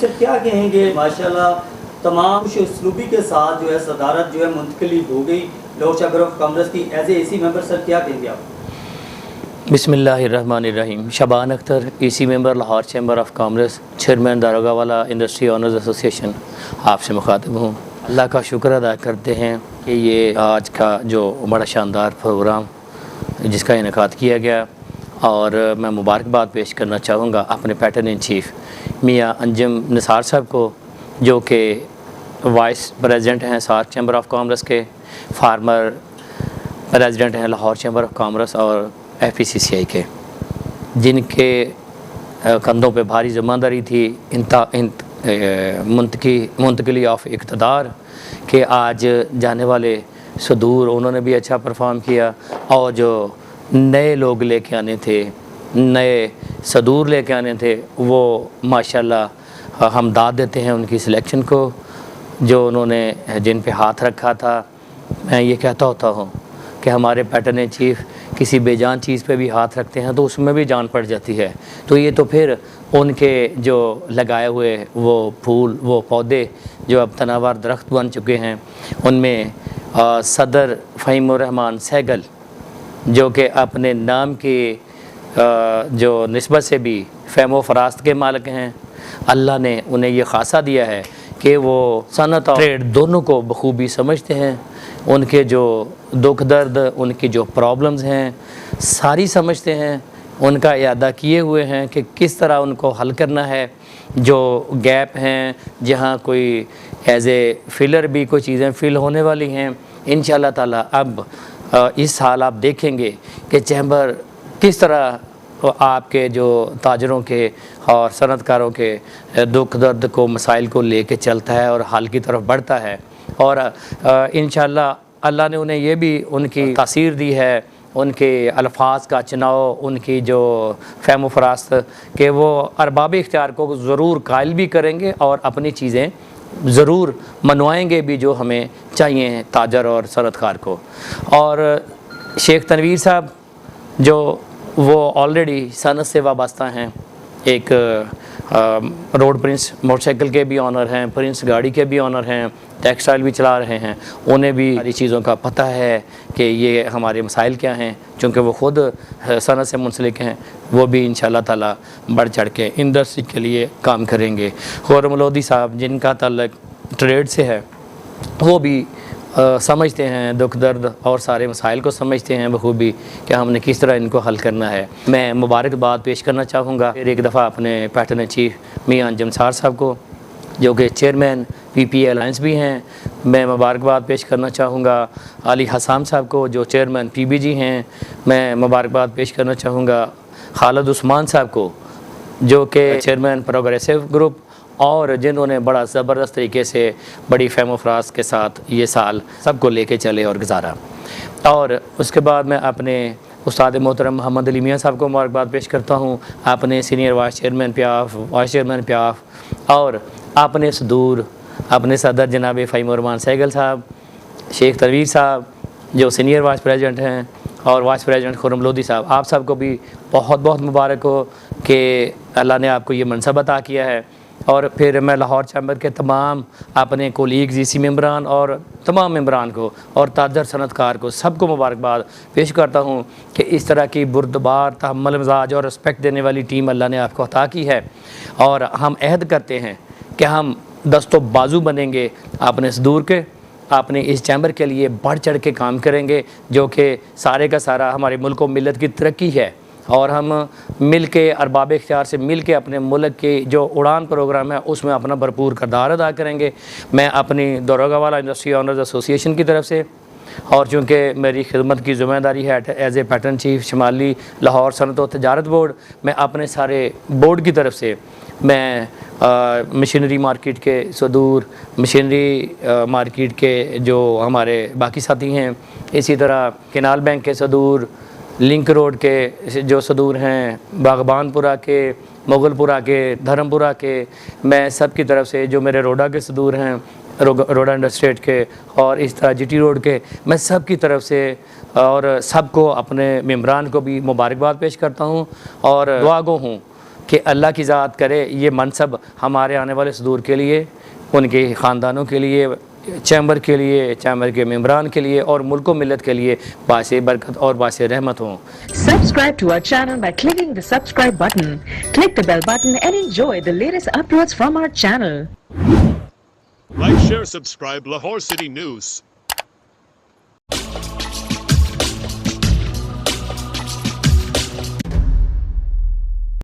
Sir क्या कहेंगे, माशाल्लाह तमाम खुशउस्लूबी के साथ जो है सदारत जो है मुंतकिल हो गई लाहौर चैम्बर ऑफ कॉमर्स की as a AC member, sir क्या कहेंगे आप? बिस्मिल्लाहिर्रहमानिर्रहीम। Shaban Akhtar, AC member Lahore chamber of commerce, chairman Darogawala industry owners association, आपसे मुखातिब हूँ। अल्लाह का शुक्र अदा करते हैं कि ये आज का जो बड़ा शानदार प्रोग्राम जिसका इनेकाद किया गया, और मैं मुबारकबाद पेश करना चाहूँगा अपने पैटर्न इन चीफ़ मियाँ अंजुम निसार साहब को, जो कि वाइस प्रेसिडेंट हैं सार्क चैम्बर ऑफ कॉमर्स के, फार्मर प्रेसिडेंट हैं लाहौर चैम्बर ऑफ कॉमर्स और FPCCI के, जिनके कंधों पे भारी ज़िम्मेदारी थी मुंतकिली ऑफ इक़्तिदार के आज जाने वाले सुदूर, उन्होंने भी अच्छा परफॉर्म किया। और जो नए लोग लेके आने थे, नए सदूर लेके आने थे, वो माशाल्लाह हम दाद देते हैं उनकी सिलेक्शन को, जो उन्होंने जिन पे हाथ रखा था। मैं ये कहता होता हूँ कि हमारे पैटर्न चीफ़ किसी बेजान चीज़ पे भी हाथ रखते हैं तो उसमें भी जान पड़ जाती है। तो ये तो फिर उनके जो लगाए हुए वो फूल, वो पौधे जो अब तनावर दरख्त बन चुके हैं, उनमें सदर फ़हीमुर्रहमान सहगल, जो कि अपने नाम की जो निस्बत से भी फ़हम फ़रास्त के मालिक हैं। अल्लाह ने उन्हें ये ख़ासा दिया है कि वो सनत और ट्रेड दोनों को बखूबी समझते हैं। उनके जो दुख दर्द, उनकी जो प्रॉब्लम्स हैं सारी समझते हैं, उनका इरादा किए हुए हैं कि किस तरह उनको हल करना है। जो गैप हैं, जहाँ कोई एज ए फिलर भी कोई चीज़ें फ़िल होने वाली हैं इंशाअल्लाह ताला। अब इस साल आप देखेंगे कि चैम्बर किस तरह आपके जो ताजरों के और सनतकारों के दुख दर्द को, मसाइल को लेके चलता है और हल की तरफ बढ़ता है। और इंशाअल्लाह अल्लाह ने उन्हें ये भी उनकी तासीर दी है, उनके अल्फाज का चुनाव, उनकी जो फ़हम फ़रास्त कि वो अरबाब इख्तियार को ज़रूर कायल भी करेंगे और अपनी चीज़ें ज़रूर मनवाएंगे भी जो हमें चाहिए ताजर और सनतकार को। और शेख तनवीर साहब जो वो ऑलरेडी सनत से वाबस्ता हैं, एक रोड प्रिंस मोटरसाइकिल के भी ऑनर हैं, प्रिंस गाड़ी के भी ऑनर हैं, टेक्सटाइल भी चला रहे हैं, उन्हें भी सारी चीज़ों का पता है कि ये हमारे मसाइल क्या हैं। चूँकि वो ख़ुद सनत से मुंसलिक हैं, वो भी इंशाअल्लाह ताला बढ़ चढ़ के इंडस्ट्री के लिए काम करेंगे। खुर्रम लोधी साहब, जिनका ताल्लुक ट्रेड से है, वो भी समझते हैं दुख दर्द और सारे मसाइल को समझते हैं बखूबी कि हमने किस तरह इनको हल करना है। मैं मुबारकबाद पेश करना चाहूँगा फिर एक दफ़ा अपने पैटर्न चीफ़ मियाँ अंजुम निसार साहब को, जो कि चेयरमैन PPA अलायंस भी हैं। मैं मुबारकबाद पेश करना चाहूँगा अली हसाम साहब को, जो चेयरमैन PBG हैं। मैं मुबारकबाद पेश करना चाहूँगा खालिद उस्मान साहब को, जो कि चेयरमैन प्रोग्रेसिव ग्रुप, और जिन्होंने बड़ा ज़बरदस्त तरीके से बड़ी फ़हम फ़रास्त के साथ ये साल सबको लेके चले और गुजारा। और उसके बाद मैं अपने उस्ताद मोहतरम मोहम्मद अली मियाँ साहब को मुबारकबाद पेश करता हूँ, अपने senior vice chairman PIAF, vice chairman PIAF, और अपने सदूर अपने सदर जनाब फ़हीमुर्रहमान सहगल साहब, शेख तनवीर साहब जो सीनियर वाइस प्रेसिडेंट हैं, और वाइस प्रेसिडेंट खुर्रम लोधी साहब। आप सबको भी बहुत बहुत मुबारक हो कि अल्लाह ने आपको ये मनसब अता किया है। और फिर मैं लाहौर चैम्बर के तमाम अपने कोलीग्स, EC मेंबरान और तमाम मेंबरान को और ताजर सनतकार को सबको मुबारकबाद पेश करता हूँ कि इस तरह की बुर्दबार, तहम्मुल मिजाज और रिस्पेक्ट देने वाली टीम अल्लाह ने आपको अता की है। और हम अहद करते हैं कि हम दस्तो बाजू बनेंगे अपने सदूर के, अपने इस चैम्बर के लिए बढ़ चढ़ के काम करेंगे, जो कि सारे का सारा हमारे मुल्क व मिलत की तरक्की है। और हम मिल के अरबाब इख्तियार से मिल के अपने मुल्क के जो उड़ान प्रोग्राम है उसमें अपना भरपूर किरदार अदा करेंगे। मैं अपनी दारोगावाला इंडस्ट्री ऑनर्स एसोसिएशन की तरफ से, और चूँकि मेरी खिदमत की ज़िम्मेदारी है एज ए पैटर्न चीफ़ शुमाली लाहौर सनत व तजारत बोर्ड, मैं अपने सारे बोर्ड की तरफ से मैं मशीनरी मार्केट के सदूर, मशीनरी मार्केट के जो हमारे बाकी साथी हैं, इसी तरह केनाल बैंक के सदूर, लिंक रोड के जो सदूर हैं, बागबानपुरा के, मुगलपुरा के, धर्मपुरा के, मैं सब की तरफ से, जो मेरे रोडा के सदूर हैं, रोडा इंडस्ट्रेट के, और इस तरह GT रोड के, मैं सब की तरफ से और सबको अपने मेम्बरान को भी मुबारकबाद पेश करता हूँ और दुआ गो हूँ कि अल्लाह की ज़ात करे ये मनसब हमारे आने वाले सदूर के लिए, उनके ख़ानदानों के लिए, चैम्बर के लिए, चैम्बर के मेम्बरान के लिए और मुल्क मिलत के लिए बासे बरकत और बासे रहमत हों। Subscribe to our channel by clicking the subscribe button. Click the bell button and enjoy the latest uploads from our channel. Like, share, subscribe Lahore City News.